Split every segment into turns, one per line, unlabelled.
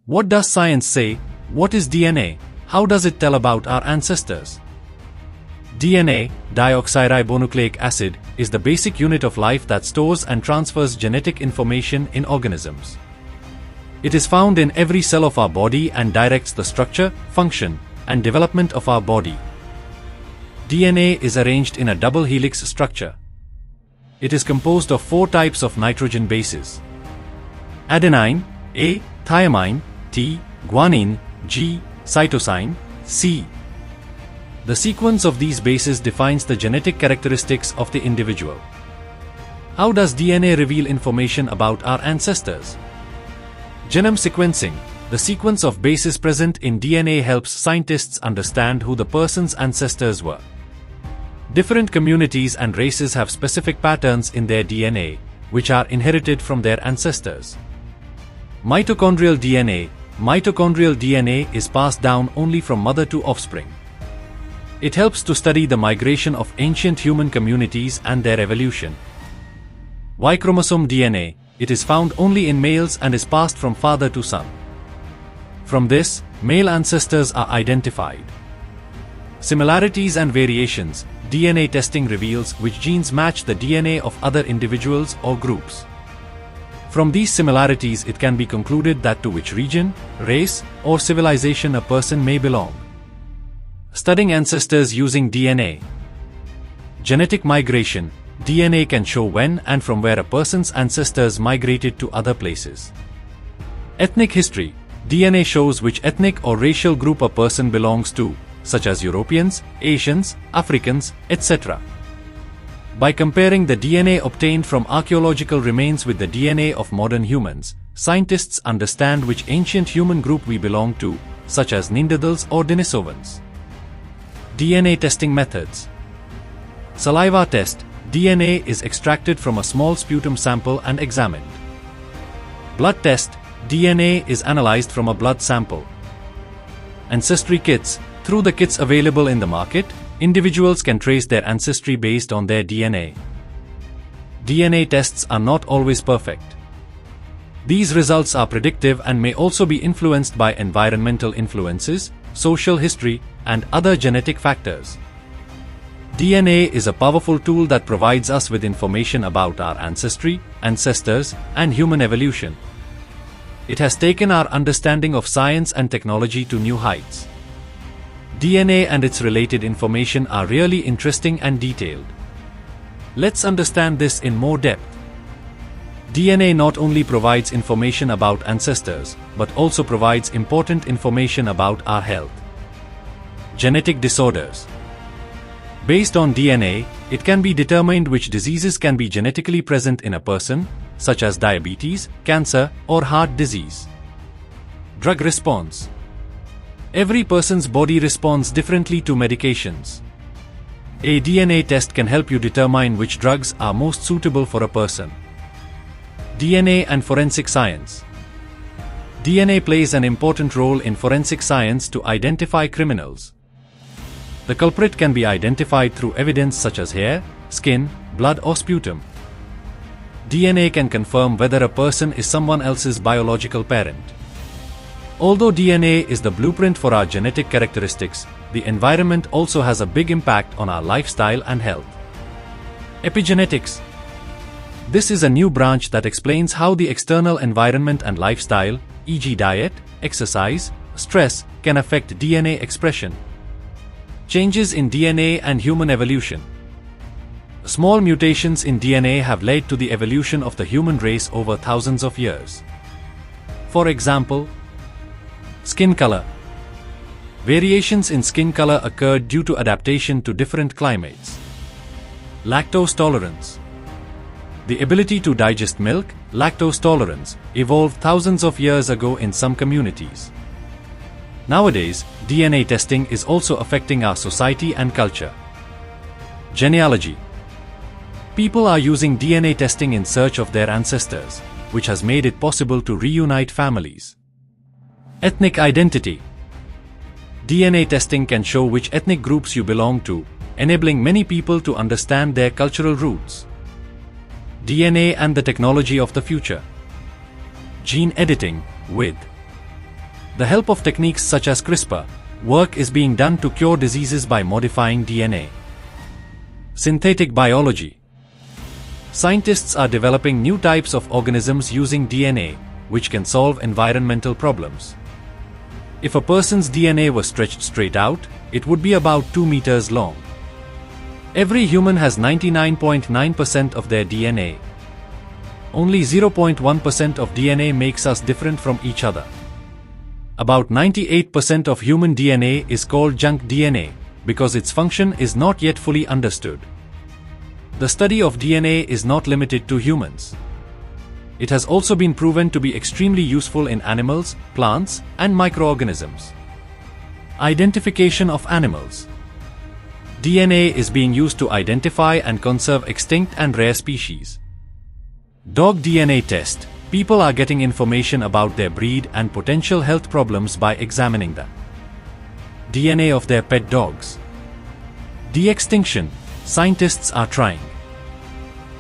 What does science say? What is DNA? How does it tell about our ancestors? DNA, dioxyribonucleic acid, is the basic unit of life that stores and transfers genetic information in organisms. It is found in every cell of our body and directs the structure, function, and development of our body. DNA is arranged in a double helix structure. It is composed of 4 types of nitrogen bases: adenine, A, thiamine, T, guanine, G, cytosine, C. The sequence of these bases defines the genetic characteristics of the individual. How does DNA reveal information about our ancestors? Genome sequencing, the sequence of bases present in DNA, helps scientists understand who the person's ancestors were. Different communities and races have specific patterns in their DNA, which are inherited from their ancestors. Mitochondrial DNA. Mitochondrial DNA is passed down only from mother to offspring. It helps to study the migration of ancient human communities and their evolution. Y chromosome DNA. It is found only in males and is passed from father to son. From this, male ancestors are identified. Similarities and variations. DNA testing reveals which genes match the DNA of other individuals or groups. From these similarities, it can be concluded that to which region, race, or civilization a person may belong. Studying ancestors using DNA. Genetic migration. DNA can show when and from where a person's ancestors migrated to other places. Ethnic history. DNA shows which ethnic or racial group a person belongs to, such as Europeans, Asians, Africans, etc. By comparing the DNA obtained from archaeological remains with the DNA of modern humans, scientists understand which ancient human group we belong to, such as Neanderthals or Denisovans. DNA testing methods. Saliva test. DNA is extracted from a small sputum sample and examined. Blood test. DNA is analyzed from a blood sample. Ancestry kits. Through the kits available in the market, individuals can trace their ancestry based on their DNA. DNA tests are not always perfect. These results are predictive and may also be influenced by environmental influences, social history, and other genetic factors. DNA is a powerful tool that provides us with information about our ancestry, ancestors, and human evolution. It has taken our understanding of science and technology to new heights. DNA and its related information are really interesting and detailed. Let's understand this in more depth. DNA not only provides information about ancestors, but also provides important information about our health. Genetic disorders. Based on DNA, it can be determined which diseases can be genetically present in a person, such as diabetes, cancer, or heart disease. Drug response. Every person's body responds differently to medications. A DNA test can help you determine which drugs are most suitable for a person. DNA and forensic science. DNA plays an important role in forensic science to identify criminals. The culprit can be identified through evidence such as hair, skin, blood, or sputum. DNA can confirm whether a person is someone else's biological parent. Although DNA is the blueprint for our genetic characteristics, the environment also has a big impact on our lifestyle and health. Epigenetics. This is a new branch that explains how the external environment and lifestyle, e.g. diet, exercise, stress, can affect DNA expression. Changes in DNA and human evolution. Small mutations in DNA have led to the evolution of the human race over thousands of years. For example, skin color. Variations in skin color occurred due to adaptation to different climates. Lactose tolerance. The ability to digest milk, lactose tolerance, evolved thousands of years ago in some communities. Nowadays, DNA testing is also affecting our society and culture. Genealogy. People are using DNA testing in search of their ancestors, which has made it possible to reunite families. Ethnic identity. DNA testing can show which ethnic groups you belong to, enabling many people to understand their cultural roots. DNA and the technology of the future. Gene editing, with the help of techniques such as CRISPR, work is being done to cure diseases by modifying DNA. Synthetic biology. Scientists are developing new types of organisms using DNA, which can solve environmental problems. If a person's DNA was stretched straight out, it would be about 2 meters long. Every human has 99.9% of their DNA. Only 0.1% of DNA makes us different from each other. About 98% of human DNA is called junk DNA, because its function is not yet fully understood. The study of DNA is not limited to humans. It has also been proven to be extremely useful in animals, plants, and microorganisms. Identification of animals. DNA is being used to identify and conserve extinct and rare species. Dog DNA test. People are getting information about their breed and potential health problems by examining the DNA of their pet dogs. De-extinction. Scientists are trying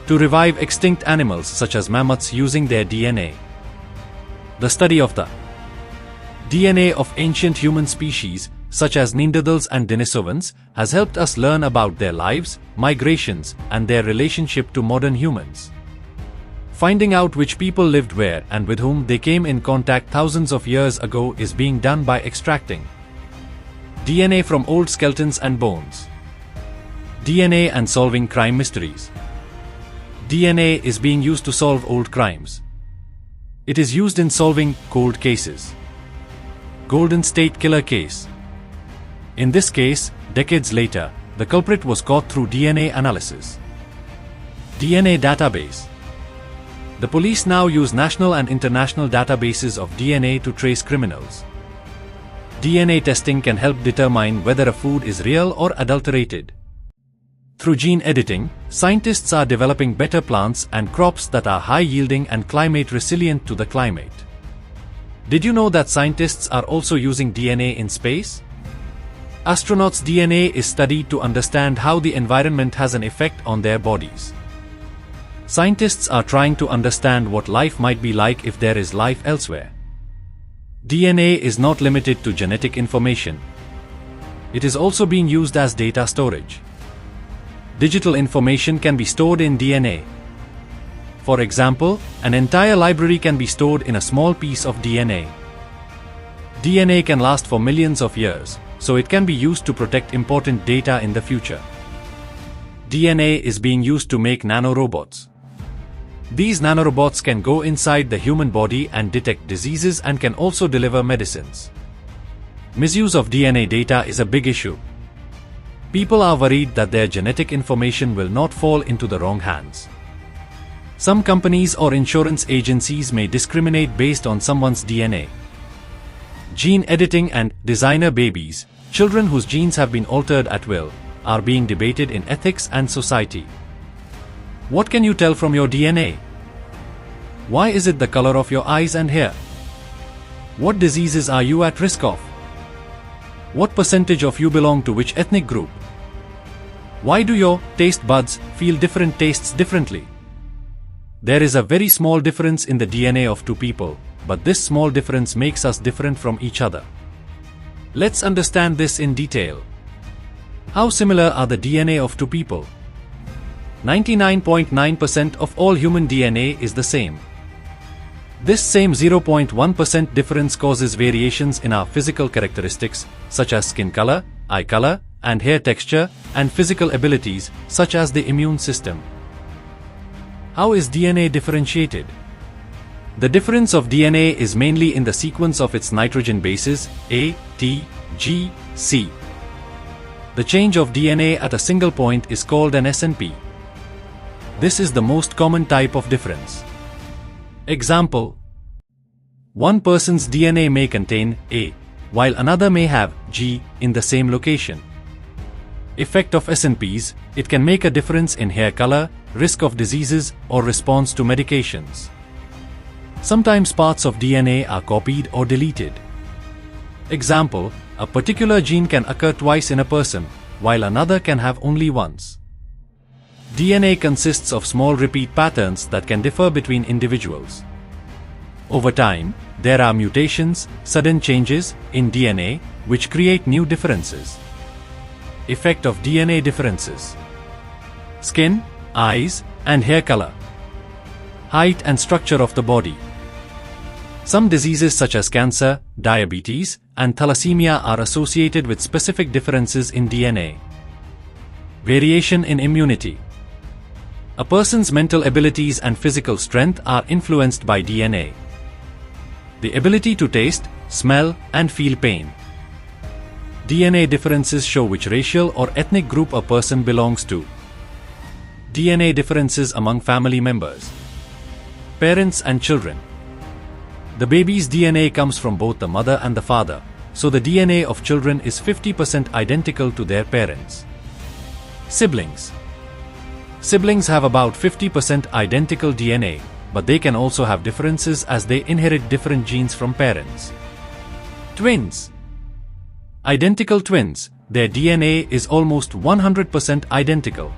to revive extinct animals such as mammoths using their DNA. The study of the DNA of ancient human species such as Neanderthals and Denisovans has helped us learn about their lives, migrations, and their relationship to modern humans. Finding out which people lived where and with whom they came in contact thousands of years ago is being done by extracting DNA from old skeletons and bones. DNA and solving crime mysteries. DNA is being used to solve old crimes. It is used in solving cold cases. Golden State Killer case. In this case, decades later, the culprit was caught through DNA analysis. DNA database. The police now use national and international databases of DNA to trace criminals. DNA testing can help determine whether a food is real or adulterated. Through gene editing, scientists are developing better plants and crops that are high-yielding and climate-resilient to the climate. Did you know that scientists are also using DNA in space? Astronauts' DNA is studied to understand how the environment has an effect on their bodies. Scientists are trying to understand what life might be like if there is life elsewhere. DNA is not limited to genetic information. It is also being used as data storage. Digital information can be stored in DNA. For example, an entire library can be stored in a small piece of DNA. DNA can last for millions of years, so it can be used to protect important data in the future. DNA is being used to make nanorobots. These nanorobots can go inside the human body and detect diseases and can also deliver medicines. Misuse of DNA data is a big issue. People are worried that their genetic information will not fall into the wrong hands. Some companies or insurance agencies may discriminate based on someone's DNA. Gene editing and designer babies, children whose genes have been altered at will, are being debated in ethics and society. What can you tell from your DNA? Why is it the color of your eyes and hair? What diseases are you at risk of? What percentage of you belong to which ethnic group? Why do your taste buds feel different tastes differently? There is a very small difference in the DNA of two people, but this small difference makes us different from each other. Let's understand this in detail. How similar are the DNA of two people? 99.9% of all human DNA is the same. This same 0.1% difference causes variations in our physical characteristics, such as skin color, eye color, and hair texture, and physical abilities, such as the immune system. How is DNA differentiated? The difference of DNA is mainly in the sequence of its nitrogen bases, A, T, G, C. The change of DNA at a single point is called an SNP. This is the most common type of difference. Example: one person's DNA may contain A, while another may have G in the same location. Effect of SNPs: it can make a difference in hair color, risk of diseases, or response to medications. Sometimes parts of DNA are copied or deleted. Example: a particular gene can occur twice in a person, while another can have only once. DNA consists of small repeat patterns that can differ between individuals. Over time, there are mutations, sudden changes, in DNA, which create new differences. Effect of DNA differences. Skin, eyes, and hair color. Height and structure of the body. Some diseases such as cancer, diabetes, and thalassemia are associated with specific differences in DNA. Variation in immunity. A person's mental abilities and physical strength are influenced by DNA. The ability to taste, smell, and feel pain. DNA differences show which racial or ethnic group a person belongs to. DNA differences among family members. Parents and children. The baby's DNA comes from both the mother and the father, so the DNA of children is 50% identical to their parents. Siblings. Siblings have about 50% identical DNA, but they can also have differences as they inherit different genes from parents. Twins. Identical twins, their DNA is almost 100% identical.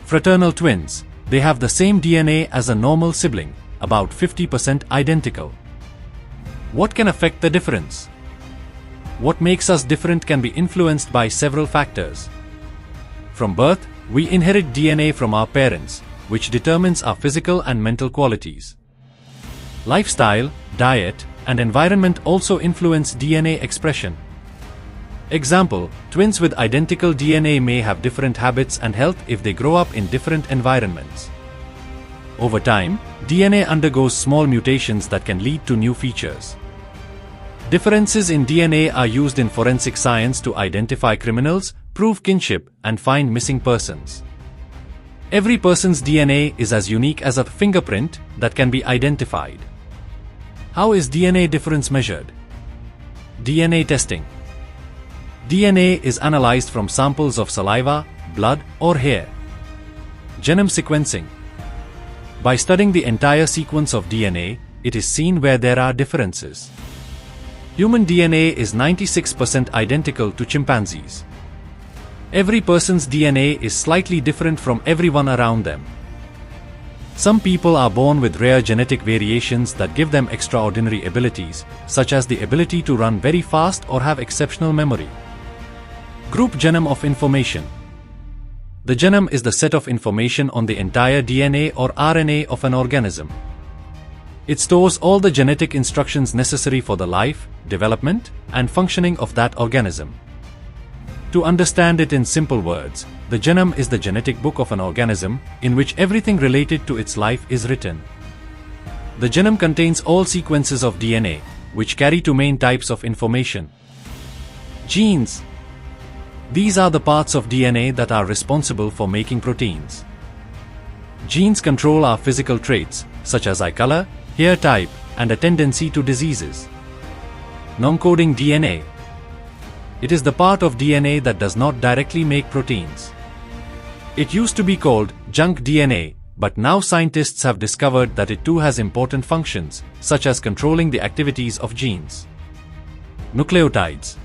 Fraternal twins, they have the same DNA as a normal sibling, about 50% identical. What can affect the difference? What makes us different can be influenced by several factors. From birth, we inherit DNA from our parents, which determines our physical and mental qualities. Lifestyle, diet, and environment also influence DNA expression. Example, twins with identical DNA may have different habits and health if they grow up in different environments. Over time, DNA undergoes small mutations that can lead to new features. Differences in DNA are used in forensic science to identify criminals, prove kinship, and find missing persons. Every person's DNA is as unique as a fingerprint that can be identified. How is DNA difference measured? DNA testing. DNA is analyzed from samples of saliva, blood, or hair. Genome sequencing. By studying the entire sequence of DNA, it is seen where there are differences. Human DNA is 96% identical to chimpanzees. Every person's DNA is slightly different from everyone around them. Some people are born with rare genetic variations that give them extraordinary abilities, such as the ability to run very fast or have exceptional memory. Group genome of information. The genome is the set of information on the entire DNA or RNA of an organism. It stores all the genetic instructions necessary for the life, development, and functioning of that organism. To understand it in simple words, the genome is the genetic book of an organism, in which everything related to its life is written. The genome contains all sequences of DNA, which carry two main types of information. Genes. These are the parts of DNA that are responsible for making proteins. Genes control our physical traits, such as eye color, hair type, and a tendency to diseases. Non-coding DNA. It is the part of DNA that does not directly make proteins. It used to be called junk DNA, but now scientists have discovered that it too has important functions, such as controlling the activities of genes. Nucleotides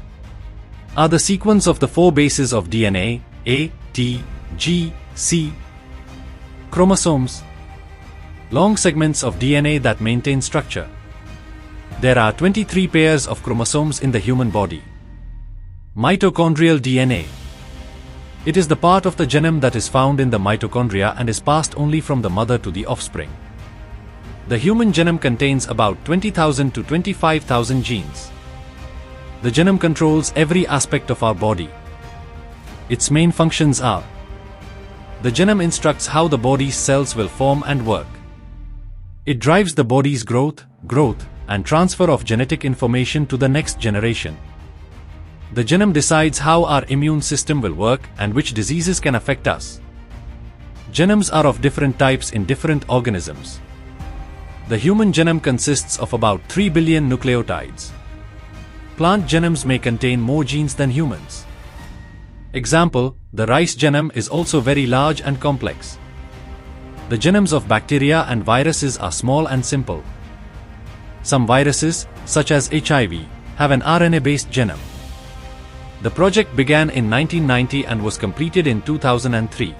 are the sequence of the four bases of DNA, A, T, G, C. Chromosomes. Long segments of DNA that maintain structure. There are 23 pairs of chromosomes in the human body. Mitochondrial DNA. It is the part of the genome that is found in the mitochondria and is passed only from the mother to the offspring. The human genome contains about 20,000 to 25,000 genes. The genome controls every aspect of our body. Its main functions are: the genome instructs how the body's cells will form and work. It drives the body's growth, and transfer of genetic information to the next generation. The genome decides how our immune system will work and which diseases can affect us. Genomes are of different types in different organisms. The human genome consists of about 3 billion nucleotides. Plant genomes may contain more genes than humans. Example, the rice genome is also very large and complex. The genomes of bacteria and viruses are small and simple. Some viruses, such as HIV, have an RNA-based genome. The project began in 1990 and was completed in 2003.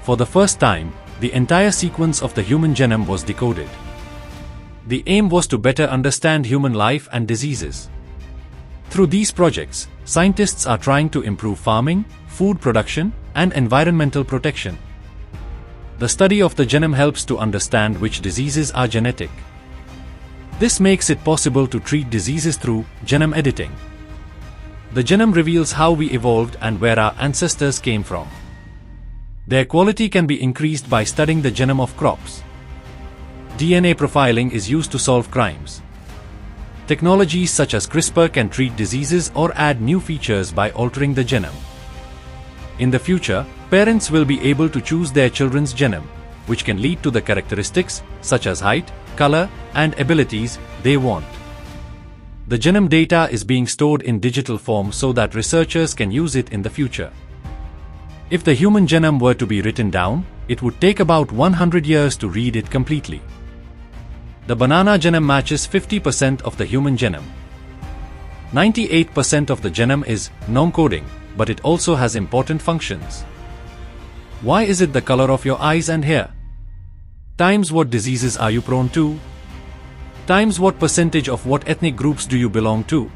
For the first time, the entire sequence of the human genome was decoded. The aim was to better understand human life and diseases. Through these projects, scientists are trying to improve farming, food production, and environmental protection. The study of the genome helps to understand which diseases are genetic. This makes it possible to treat diseases through genome editing. The genome reveals how we evolved and where our ancestors came from. Their quality can be increased by studying the genome of crops. DNA profiling is used to solve crimes. Technologies such as CRISPR can treat diseases or add new features by altering the genome. In the future, parents will be able to choose their children's genome, which can lead to the characteristics such as height, color, and abilities they want. The genome data is being stored in digital form so that researchers can use it in the future. If the human genome were to be written down, it would take about 100 years to read it completely. The banana genome matches 50% of the human genome. 98% of the genome is non-coding, but it also has important functions. Why is it the color of your eyes and hair? Times what diseases are you prone to? Times what percentage of what ethnic groups do you belong to?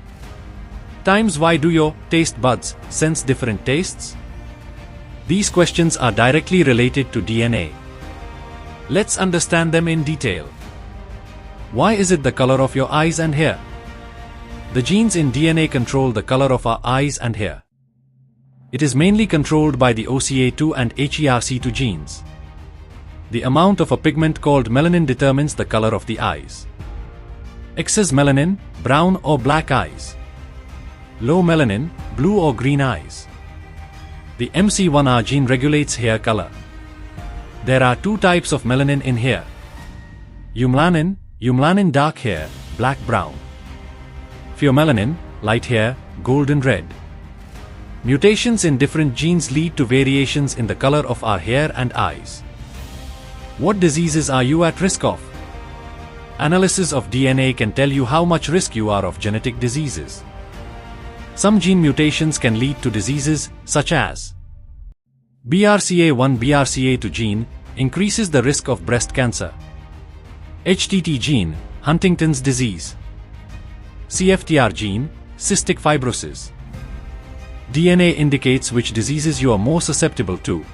Times why do your taste buds sense different tastes? These questions are directly related to DNA. Let's understand them in detail. Why is it the color of your eyes and hair? The genes in DNA control the color of our eyes and hair. It is mainly controlled by the OCA2 and HERC2 genes. The amount of a pigment called melanin determines the color of the eyes. Excess melanin, brown or black eyes. Low melanin, blue or green eyes. The MC1R gene regulates hair color. There are two types of melanin in hair. Eumelanin dark hair, black-brown. Pheomelanin, light hair, golden red. Mutations in different genes lead to variations in the color of our hair and eyes. What diseases are you at risk of? Analysis of DNA can tell you how much risk you are of genetic diseases. Some gene mutations can lead to diseases such as BRCA1 BRCA2 gene increases the risk of breast cancer. HTT gene, Huntington's disease. CFTR gene, cystic fibrosis. DNA indicates which diseases you are more susceptible to.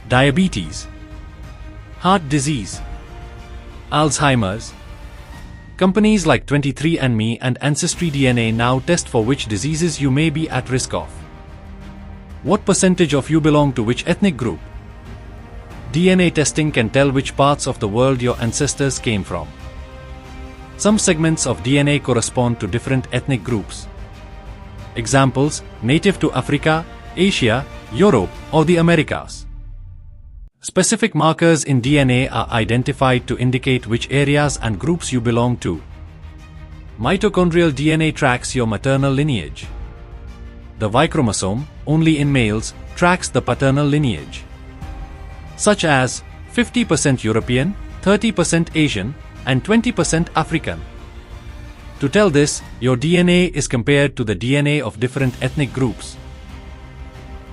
Diabetes, heart disease, Alzheimer's. Companies like 23andMe and AncestryDNA now test for which diseases you may be at risk of. What percentage of you belong to which ethnic group? DNA testing can tell which parts of the world your ancestors came from. Some segments of DNA correspond to different ethnic groups. Examples: native to Africa, Asia, Europe, or the Americas. Specific markers in DNA are identified to indicate which areas and groups you belong to. Mitochondrial DNA tracks your maternal lineage. The Y chromosome, only in males, tracks the paternal lineage, such as 50% European, 30% Asian, and 20% African. To tell this, your DNA is compared to the DNA of different ethnic groups.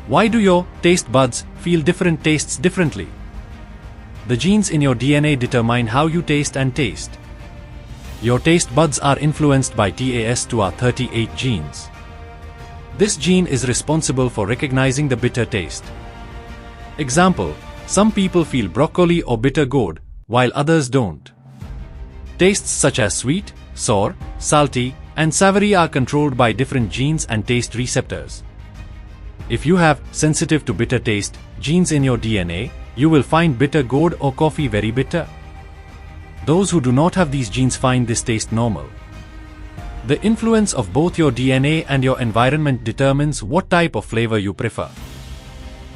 Why do your taste buds feel different tastes differently? The genes in your DNA determine how you taste and taste. Your taste buds are influenced by TAS2R38 genes. This gene is responsible for recognizing the bitter taste. Example: some people feel broccoli or bitter gourd, while others don't. Tastes such as sweet, sour, salty, and savory are controlled by different genes and taste receptors. If you have sensitive to bitter taste genes in your DNA, you will find bitter gourd or coffee very bitter. Those who do not have these genes find this taste normal. The influence of both your DNA and your environment determines what type of flavor you prefer.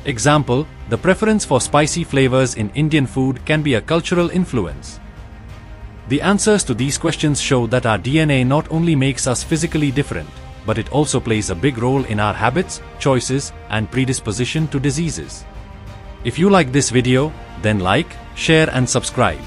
Example: the preference for spicy flavors in Indian food can be a cultural influence. The answers to these questions show that our DNA not only makes us physically different, but it also plays a big role in our habits, choices, and predisposition to diseases. If you like this video, then like, share and subscribe.